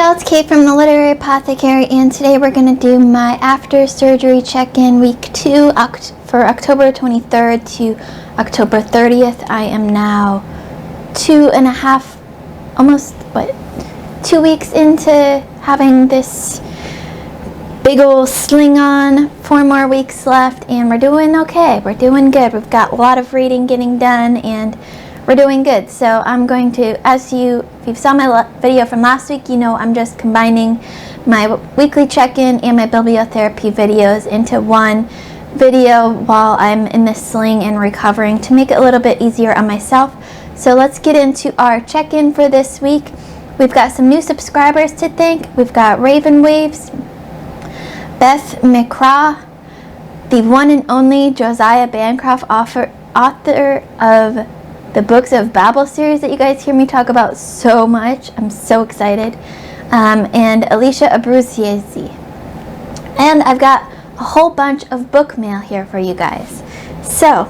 y'all, it's Kate from the Literary Apothecary, and today we're going to do my after surgery check-in week 2 for October 23rd to October 30th. I am now 2 weeks into having this big old sling on. 4 more weeks left, and we're doing okay. We're doing good. We've got a lot of reading getting done, and we're doing good. So I'm going to, if you saw my video from last week, you know I'm just combining my weekly check-in and my bibliotherapy videos into one video while I'm in this sling and recovering to make it a little bit easier on myself. So let's get into our check-in for this week. We've got some new subscribers to thank. We've got Raven Waves, Beth McCraw, the one and only Josiah Bancroft, author of the Books of Babel series that you guys hear me talk about so much. I'm so excited. And Alicia Abruziesi. And I've got a whole bunch of book mail here for you guys. So,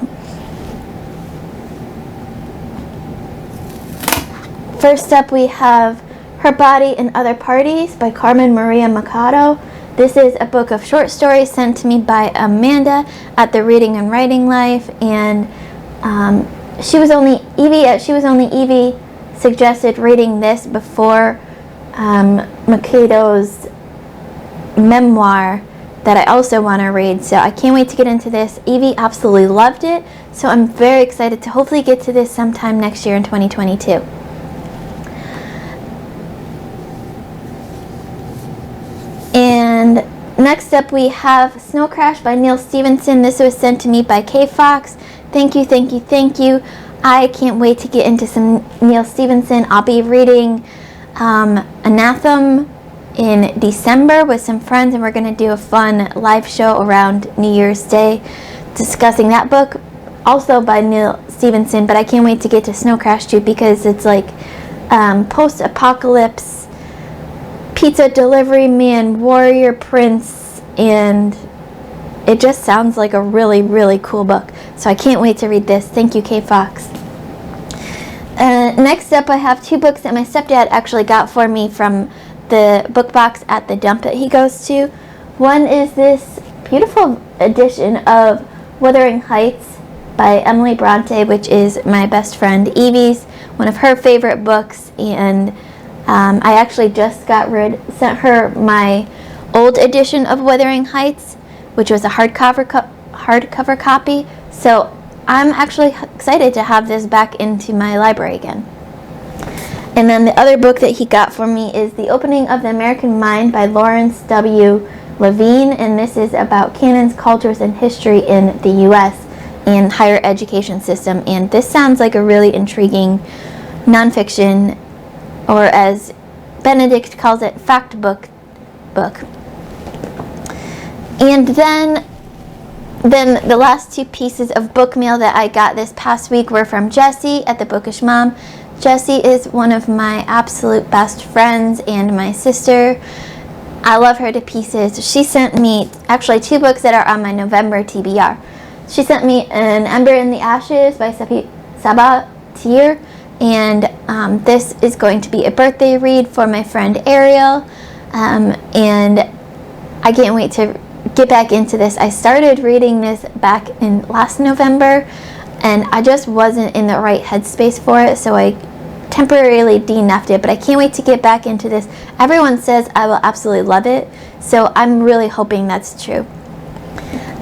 first up we have Her Body and Other Parties by Carmen Maria Machado. This is a book of short stories sent to me by Amanda at the Reading and Writing Life, and Evie suggested reading this before Machado's memoir that I also want to read, so I can't wait to get into this. Evie absolutely loved it, so I'm very excited to hopefully get to this sometime next year in 2022. And next up we have Snow Crash by Neil Stephenson. This was sent to me by K Fox. Thank you, thank you, thank you. I can't wait to get into some Neil Stephenson. I'll be reading Anathema in December with some friends, and we're going to do a fun live show around New Year's Day discussing that book, also by Neil Stephenson. But I can't wait to get to Snow Crash too, because it's like post-apocalypse, pizza delivery man, warrior prince, and it just sounds like a really, really cool book. So I can't wait to read this. Thank you, K Fox. Next up, I have 2 books that my stepdad actually got for me from the book box at the dump that he goes to. One is this beautiful edition of Wuthering Heights by Emily Bronte, which is my best friend Evie's, one of her favorite books, and I actually just sent her my old edition of Wuthering Heights, which was a hardcover copy. So I'm actually excited to have this back into my library again. And then the other book that he got for me is The Opening of the American Mind by Lawrence W. Levine, and this is about canons, cultures, and history in the U.S. and higher education system. And this sounds like a really intriguing nonfiction, or as Benedict calls it, fact book. And then the last 2 pieces of book mail that I got this past week were from Jessie at the Bookish Mom. Jessie is one of my absolute best friends and my sister. I love her to pieces. She sent me actually 2 books that are on my November TBR. She sent me An Ember in the Ashes by Sabatier, and this is going to be a birthday read for my friend Ariel, and I can't wait to get back into this. I started reading this back in last November, and I just wasn't in the right headspace for it, so I temporarily DNF'd it, but I can't wait to get back into this. Everyone says I will absolutely love it, so I'm really hoping that's true.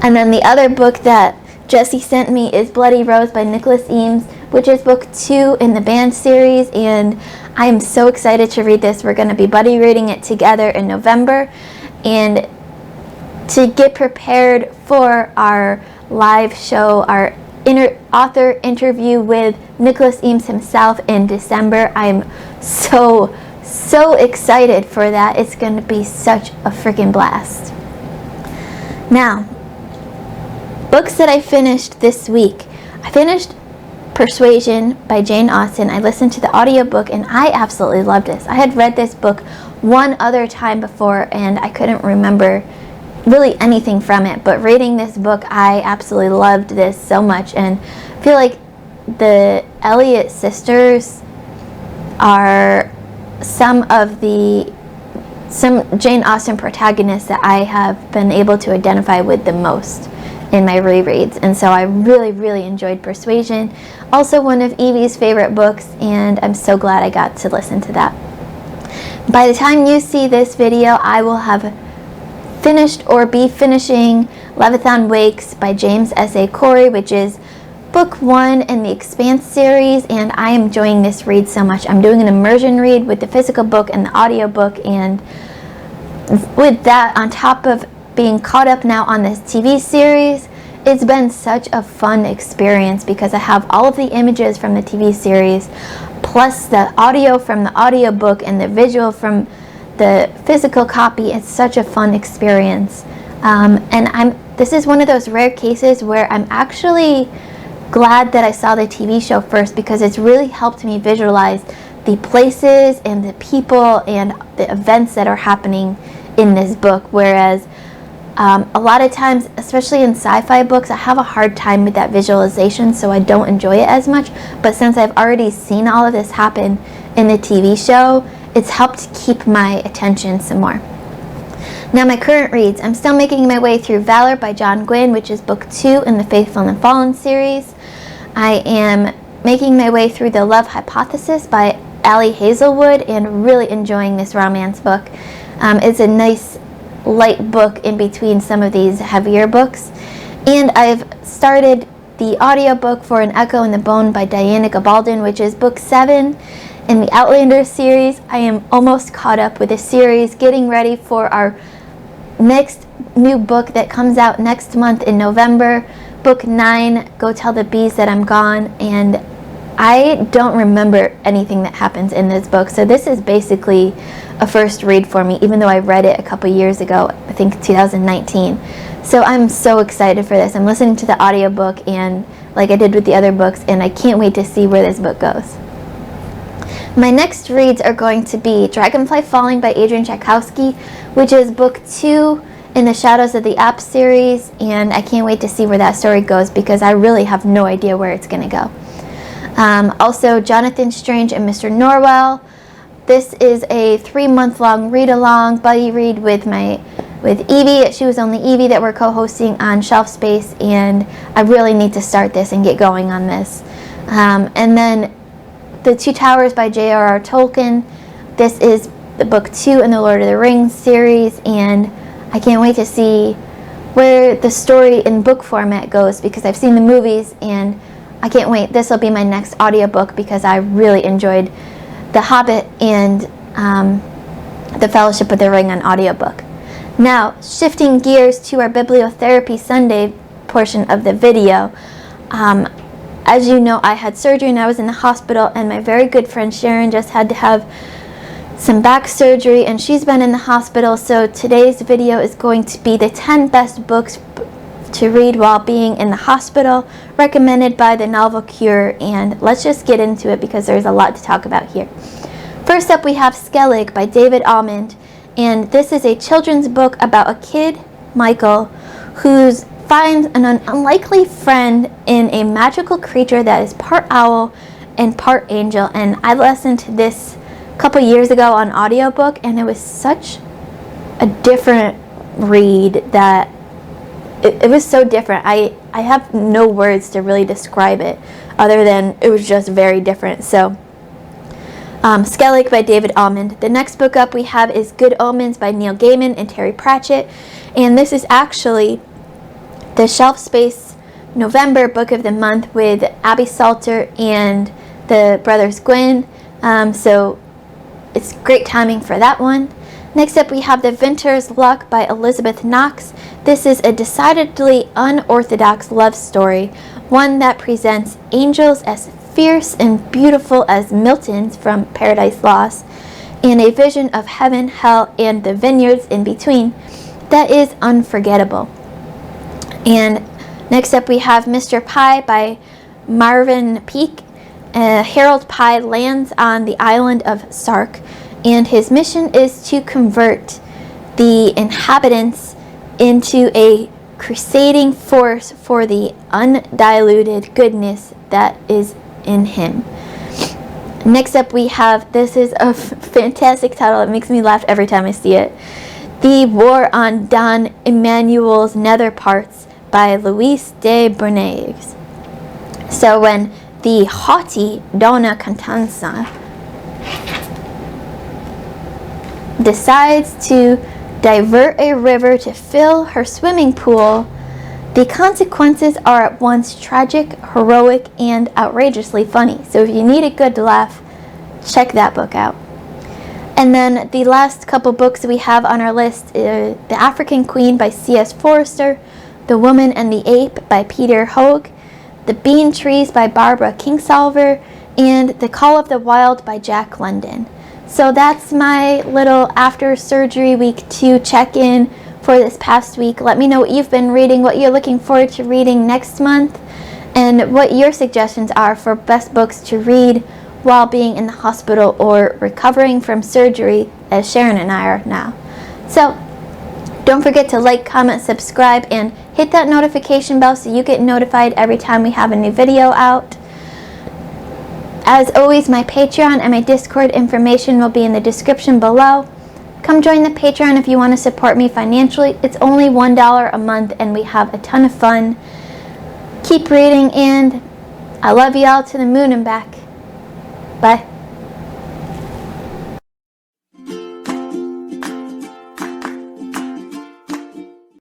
And then the other book that Jessie sent me is Bloody Rose by Nicholas Eames, which is book 2 in the band series, and I am so excited to read this. We're going to be buddy reading it together in November, and to get prepared for our live show, our author interview with Nicholas Eames himself in December. I'm so excited for that. It's going to be such a freaking blast. Now, books that I finished this week. I finished Persuasion by Jane Austen. I listened to the audiobook and I absolutely loved this. I had read this book one other time before and I couldn't remember really anything from it, but reading this book, I absolutely loved this so much, and I feel like the Elliot sisters are some of the some Jane Austen protagonists that I have been able to identify with the most in my rereads. And so I really, really enjoyed Persuasion. Also one of Evie's favorite books, and I'm so glad I got to listen to that. By the time you see this video, I will have finished or be finishing Levithan Wakes by James S.A. Corey, which is book 1 in the Expanse series, and I am enjoying this read so much. I'm doing an immersion read with the physical book and the audio book, and with that, on top of being caught up now on this TV series, it's been such a fun experience because I have all of the images from the TV series, plus the audio from the audiobook and the visual from the physical copy. It's such a fun experience. And this is one of those rare cases where I'm actually glad that I saw the TV show first, because it's really helped me visualize the places and the people and the events that are happening in this book, whereas a lot of times, especially in sci-fi books, I have a hard time with that visualization, so I don't enjoy it as much. But since I've already seen all of this happen in the TV show, it's helped keep my attention some more. Now, my current reads. I'm still making my way through Valor by John Gwynne, which is book 2 in the Faithful and the Fallen series. I am making my way through The Love Hypothesis by Ali Hazelwood and really enjoying this romance book. It's a nice light book in between some of these heavier books. And I've started the audiobook for An Echo in the Bone by Diana Gabaldon, which is book 7 in the Outlander series. I am almost caught up with the series, getting ready for our next new book that comes out next month in November, book 9, Go Tell the Bees That I'm Gone. And I don't remember anything that happens in this book, so this is basically a first read for me, even though I read it a couple years ago, I think 2019. So I'm so excited for this. I'm listening to the audiobook, and like I did with the other books, and I can't wait to see where this book goes. My next reads are going to be Dragonfly Falling by Adrian Tchaikovsky, which is book 2 in the Shadows of the Apps series, and I can't wait to see where that story goes because I really have no idea where it's going to go. Also, Jonathan Strange and Mr. Norwell. This is a 3-month-long read-along buddy read with Evie. She was only Evie that we're co-hosting on Shelf Space, and I really need to start this and get going on this. And then The Two Towers by J.R.R. Tolkien. This is the book 2 in the Lord of the Rings series, and I can't wait to see where the story in book format goes because I've seen the movies, and I can't wait. This will be my next audiobook because I really enjoyed The Hobbit and The Fellowship of the Ring on audiobook. Now, shifting gears to our Bibliotherapy Sunday portion of the video. As you know, I had surgery and I was in the hospital, and my very good friend Sharon just had to have some back surgery, and she's been in the hospital. So today's video is going to be the 10 best books to read while being in the hospital, recommended by the Novel Cure, and let's just get into it because there's a lot to talk about here. First up, we have Skellig by David Almond, and this is a children's book about a kid, Michael, who finds an unlikely friend in a magical creature that is part owl and part angel. And I listened to this a couple years ago on audiobook, and it was such a different read that it was so different. I have no words to really describe it other than it was just very different. So Skellig by David Almond. The next book up we have is Good Omens by Neil Gaiman and Terry Pratchett, and this is actually the Shelf Space November book of the month with Abby Salter and the brothers Gwynn, so it's great timing for that one. Next up we have The Vinter's Luck by Elizabeth Knox. This is a decidedly unorthodox love story, one that presents angels as fierce and beautiful as Milton's from Paradise Lost, and a vision of heaven, hell, and the vineyards in between that is unforgettable. And next up we have Mr. Pye by Marvin Peake. Harold Pye lands on the island of Sark, and his mission is to convert the inhabitants into a crusading force for the undiluted goodness that is in him. Next up we have, this is a fantastic title. It makes me laugh every time I see it. The War on Don Emmanuel's Nether Parts by Luis de Bernays. So when the haughty Dona Constanza decides to divert a river to fill her swimming pool, the consequences are at once tragic, heroic, and outrageously funny. So if you need a good laugh, check that book out. And then the last couple books we have on our list are The African Queen by C.S. Forester, The Woman and the Ape by Peter Hoag, The Bean Trees by Barbara Kingsolver, and The Call of the Wild by Jack London. So that's my little after surgery week 2 check-in for this past week. Let me know what you've been reading, what you're looking forward to reading next month, and what your suggestions are for best books to read while being in the hospital or recovering from surgery, as Sharon and I are now. So don't forget to like, comment, subscribe, and hit that notification bell so you get notified every time we have a new video out. As always, my Patreon and my Discord information will be in the description below. Come join the Patreon if you want to support me financially. It's only $1 a month and we have a ton of fun. Keep reading, and I love you all to the moon and back. Bye.